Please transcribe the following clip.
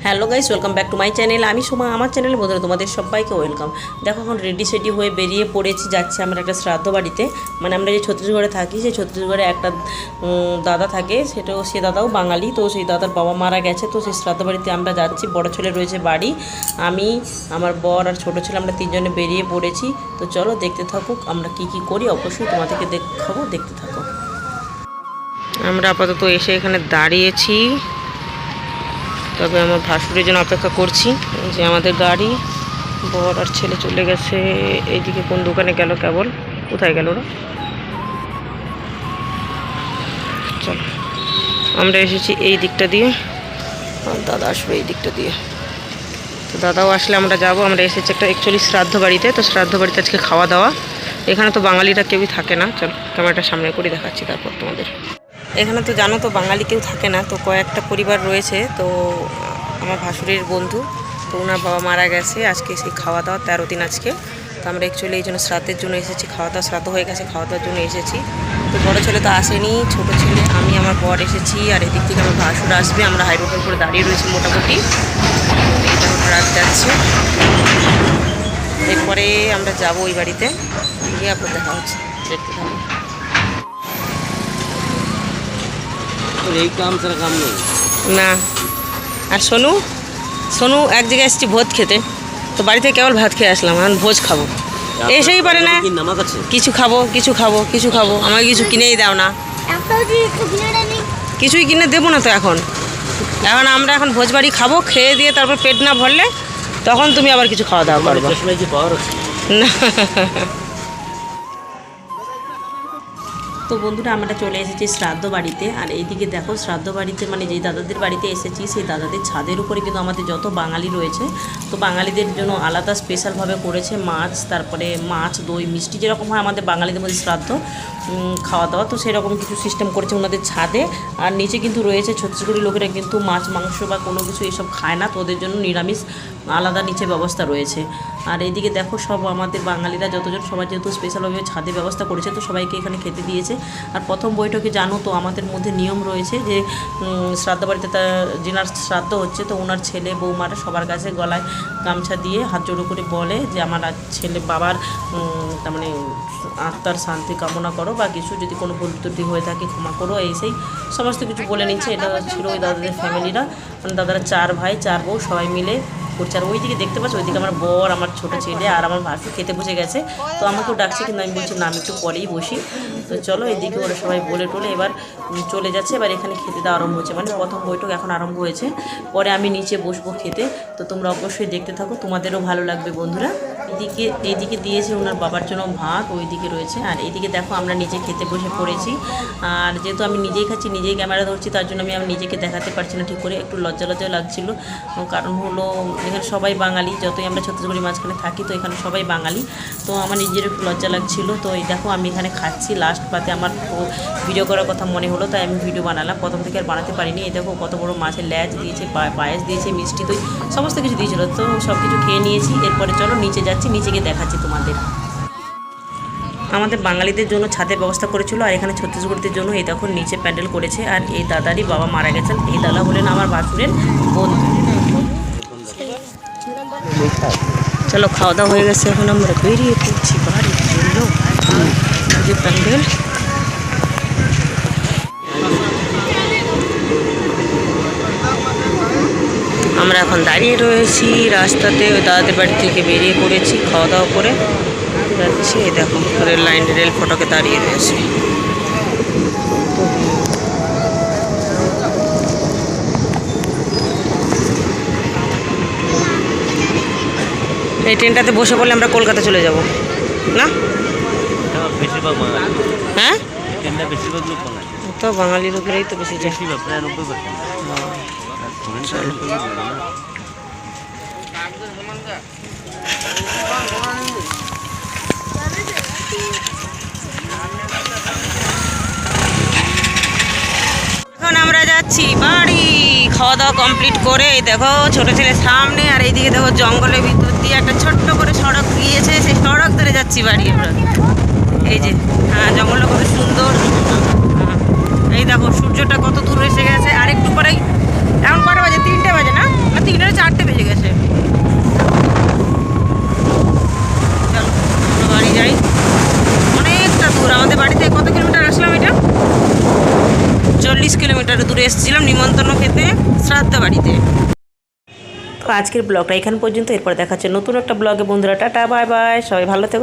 Hello guys, welcome back to my channel. আমি সোমা, আমার চ্যানেলে বন্ধুরা তোমাদের সবাইকে ওয়েলকাম। দেখো এখন রেডি সেডি হয়ে বেরিয়ে পড়েছি, যাচ্ছি আমরা একটা শ্রাদ্ধ বাড়িতে। মানে আমরা যে ছত্তিশগড়ে থাকি, সেই ছত্তিশগড়ে একটা দাদা থাকে, সেটাও সে দাদাও বাঙালি। তো সেই দাদার বাবা মারা গেছে, তো সেই শ্রাদ্ধ বাড়িতে আমরা যাচ্ছি। বড় ছেলে রয়েছে বাড়ি, আমি, আমার বর আর ছোটো ছেলে, আমরা তিনজনে বেরিয়ে পড়েছি। তো চলো দেখতে থাকুক আমরা কি কি করি, অবশ্যই তোমাদেরকে দেখাবো, দেখতে থাকো। আমরা আপাতত এসে এখানে দাঁড়িয়েছি, তবে আমার ভাসুরের জন্য অপেক্ষা করছি। যে আমাদের গাড়ি, বর আর ছেলে চলে গেছে এইদিকে। কোন দোকানে গেল কেবল, কোথায় গেল ওরা? চলো আমরা এসেছি এই দিকটা দিয়ে, আর দাদা আসবে এই দিকটা দিয়ে। তো দাদাও আসলে আমরা যাব। আমরা এসেছি একটা অ্যাকচুয়ালি শ্রাদ্ধ বাড়িতে। তো শ্রাদ্ধ বাড়িতে আজকে খাওয়া দাওয়া। এখানে তো বাঙালিরা কেউই থাকে না। চলো ক্যামেরাটা সামনে করে দেখাচ্ছি তারপর তোমাদের। এখানে তো জানো তো বাঙালি কেউ থাকে না, তো কয়েকটা পরিবার রয়েছে। তো আমার ভাসুরের বন্ধু, তো ওনার বাবা মারা গেছে। আজকে সেই খাওয়া দাওয়া 13 দিন আজকে। তো আমরা অ্যাকচুয়ালি এই জন্য শ্রাদ্ধের জন্য এসেছি। খাওয়া দাওয়া শ্রাদ্ধ হয়ে গেছে, খাওয়া দাওয়ার জন্য এসেছি। তো বড়ো ছেলে তো আসেনি, ছোটো ছেলে, আমি, আমার বর এসেছি। আর এদিক থেকে আমার ভাসুর আসবে। আমরা হাই রোডের উপরে দাঁড়িয়ে রয়েছি মোটামুটি। এইটা ট্রাক যাচ্ছে, এরপরে আমরা যাবো ওই বাড়িতে গিয়ে আপনার দেখা হচ্ছে, দেখতে থাকি। এই কাম ছাড়া কাম নেই না। আর সোনু সোনু এক জায়গায় এসেছি ভোজ খেতে। তো বাড়িতে কেবল ভাত খেয়ে আসলাম, এখন ভোজ খাবো। এসেই পারে না, কিছু খাবো কিছু খাবো কিছু খাবো, আমাকে কিছু কিনেই দাও না। কিছুই কিনে দেবো না তো এখন। আমরা এখন ভোজ বাড়ি খাবো, খেয়ে দিয়ে তারপর পেট না ভরলে তখন তুমি আবার কিছু খাওয়া দাওয়া করবে না। তো বন্ধুরা আমরা চলে এসেছি শ্রাদ্ধ বাড়িতে। আর এইদিকে দেখো শ্রাদ্ধ বাড়িতে, মানে যেই দাদাদের বাড়িতে এসেছি, সেই দাদাদের ছাদের উপরে কিন্তু আমাদের যত বাঙালি রয়েছে, তো বাঙালিদের জন্য আলাদা স্পেশালভাবে করেছে মাছ, তারপরে মাছ, দই, মিষ্টি, যেরকম হয় আমাদের বাঙালিদের মধ্যে শ্রাদ্ধ খাওয়া দাওয়া, তো সেরকম কিছু সিস্টেম করেছে ওনাদের ছাদে। আর নিচে কিন্তু রয়েছে ছত্তিশগড়ি লোকেরা কিন্তু মাছ মাংস বা কোনো কিছু এসব খায় না, তো ওদের জন্য নিরামিষ আলাদা নিচে ব্যবস্থা রয়েছে। আর এইদিকে দেখো সব আমাদের বাঙালিরা যতজন, সবাই যেহেতু স্পেশালভাবে ছাদে ব্যবস্থা করেছে, তো সবাইকে এখানে খেতে দিয়েছে। আর প্রথম বৈঠকে জানো তো আমাদের মধ্যে নিয়ম রয়েছে যে শ্রাদ্ধ বাড়িতে যেনার শ্রাদ্ধ হচ্ছে, তো ওনার ছেলে বৌমারা সবার কাছে গলায় গামছা দিয়ে হাত জোড়ো করে বলে যে আমার ছেলে বাবার তার মানে আত্মার শান্তি কামনা করো, বা কিছু যদি কোনো ভুল ত্রুটি হয়ে থাকে ক্ষমা করো, এই সেই সমস্ত কিছু বলে নিচ্ছে। এটা ছিল ওই দাদাদের ফ্যামিলিরা, মানে দাদারা 4 ভাই 4 বউ সবাই মিলে করছে। আর ওইদিকে দেখতে পাচ্ছ, ওইদিকে আমার বর, আমার ছোটো ছেলে আর আমার ভাসু খেতে বসে গেছে। তো আমাকেও ডাকছে, কিন্তু আমি বলছি না, আমি একটু পরেই বসি। তো চলো এদিকে ওরা সবাই বলে টোলে এবার চলে যাচ্ছে। এবার এখানে খেতে দেওয়া আরম্ভ হচ্ছে, মানে প্রথম বৈঠক এখন আরম্ভ হয়েছে। পরে আমি নিচে বসবো খেতে। তো তোমরা অবশ্যই দেখতে থাকো, তোমাদেরও ভালো লাগবে বন্ধুরা। এইদিকে দিয়েছে ওনার বাবার জন্য ভাত, ওইদিকে রয়েছে। আর এইদিকে দেখো আমরা নিচে খেতে বসে পড়েছি। আর যেহেতু আমি নিজেই খাচ্ছি, নিজেই ক্যামেরা ধরছি, তার জন্য আমি নিজেকে দেখাতে পারছি না ঠিক করে, একটু লজ্জা লাগছিলো। কারণ হলো এখানে সবাই বাঙালি, যতই আমরা ছত্তিশগড়ি মাঝখানে থাকি, তো এখানে সবাই বাঙালি। তো আমার নিজের একটু লজ্জা লাগছিলো। তো এই দেখো আমি এখানে খাচ্ছি, লাস্ট পাতে আমার ভিডিও করার কথা মনে হলো, তাই আমি ভিডিও বানালাম। প্রথম থেকে আর বানাতে পারিনি। এই দেখো কত বড় মাছের ল্যাজ দিয়েছে, পায়েস দিয়েছে, মিষ্টি দই, সমস্ত কিছু দিয়েছিলো। তো সব কিছু খেয়ে নিয়েছি। এরপরে চলো নিচে যাচ্ছি, নিচে গিয়ে দেখাচ্ছি তোমাদের। আমাদের বাঙালিদের জন্য ছাদের ব্যবস্থা করেছিল, আর এখানে ছত্তিশগড়দের জন্য এই দেখো নিচে প্যান্ডেল করেছে। আর এই দাদারই বাবা মারা গেছেন। এই দাদা হলেন আমার ভাসুরের বন্ধু। চলো খাওয়া দাওয়া হয়ে গেছে, এখন আমরা বেরিয়ে পড়ছি বাড়ির জন্য। যে প্যান্ডেল, আমরা এখন দাঁড়িয়ে রয়েছি রাস্তাতে। ওই দাদাদের বাড়ি থেকে বেরিয়ে পড়েছি, খাওয়া দাওয়া করে যাচ্ছি। এই দেখো রেল ফটকে দাঁড়িয়ে রয়েছে। এই ট্রেনটাতে বসে পড়লে আমরা কলকাতা চলে যাব না? হ্যাঁ, তো বাঙালি লোকেরাই তো বেশি যায়। এখন আমরা যাচ্ছি বাড়ি। খাওয়া দাওয়া কমপ্লিট করে এই দেখো ছোটো ছেলে সামনে, আর এইদিকে দেখো জঙ্গলের ভিতর দিয়ে একটা ছোট্ট করে সড়ক গিয়েছে, সেই সড়ক ধরে যাচ্ছি বাড়ি আমরা। এই যে হ্যাঁ, জঙ্গলটা কত সুন্দর। এই দেখো সূর্যটা কত দূর এসে গেছে। আর একটু পরেই, এখন কটা বাজে? 3টে বাজে না? 3টে কিলোমিটার দূরে এসেছিলাম নিমন্ত্রণ খেতে শ্রাদ্ধ বাড়িতে। তো আজকের ব্লগটা এখান পর্যন্ত, এরপর দেখাচ্ছে নতুন একটা ব্লগে। বন্ধুরা টাটা বাই বাই, সবাই ভালো থেকো।